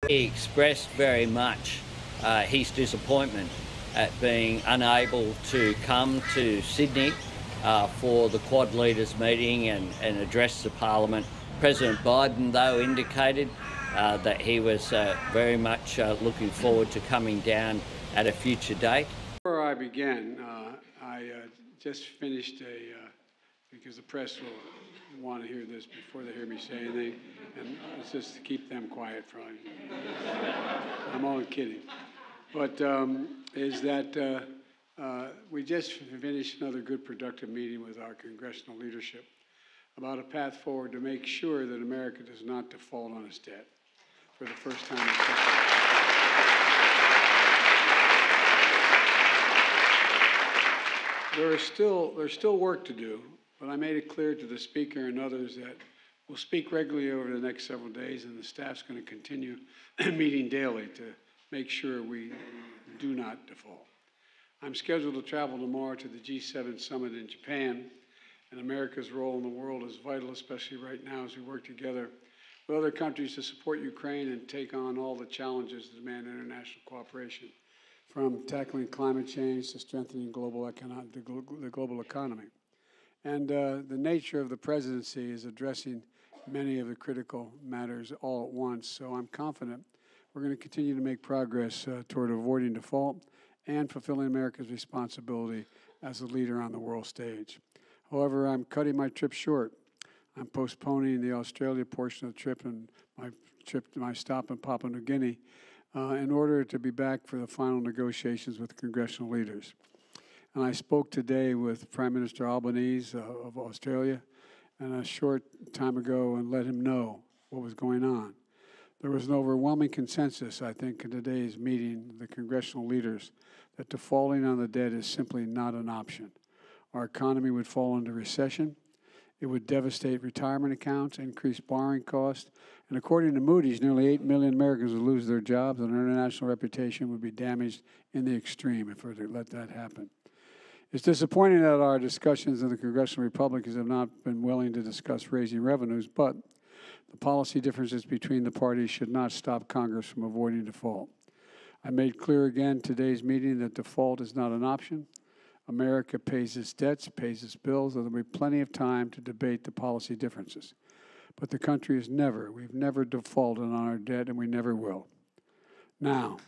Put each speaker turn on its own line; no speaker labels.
He expressed very much his disappointment at being unable to come to Sydney for the Quad Leaders meeting and address the Parliament. President Biden, though, indicated that he was very much looking forward to coming down at a future date.
Before I begin, I just finished because the press will want to hear this before they hear me say anything, and it's just to keep them quiet from I'm only kidding. But we just finished another good, productive meeting with our congressional leadership about a path forward to make sure that America does not default on its debt for the first time in history. There's still work to do, but I made it clear to the Speaker and others that we'll speak regularly over the next several days, and the staff's going to continue meeting daily to make sure we do not default. I'm scheduled to travel tomorrow to the G7 summit in Japan, and America's role in the world is vital, especially right now as we work together with other countries to support Ukraine and take on all the challenges that demand international cooperation, from tackling climate change to strengthening the global economy. And the nature of the presidency is addressing many of the critical matters all at once, so I'm confident we're going to continue to make progress toward avoiding default and fulfilling America's responsibility as a leader on the world stage. However, I'm cutting my trip short. I'm postponing the Australia portion of the trip and my stop in Papua New Guinea in order to be back for the final negotiations with congressional leaders. And I spoke today with Prime Minister Albanese of Australia and a short time ago and let him know what was going on. There was an overwhelming consensus, I think, in today's meeting, the congressional leaders, that defaulting on the debt is simply not an option. Our economy would fall into recession. It would devastate retirement accounts, increase borrowing costs, and according to Moody's, nearly 8 million Americans would lose their jobs, and our international reputation would be damaged in the extreme if we were to let that happen. It's disappointing that our discussions in the congressional Republicans have not been willing to discuss raising revenues, but the policy differences between the parties should not stop Congress from avoiding default. I made clear again today's meeting that default is not an option. America pays its debts, pays its bills, and there will be plenty of time to debate the policy differences. But the country we've never defaulted on our debt, and we never will. Now,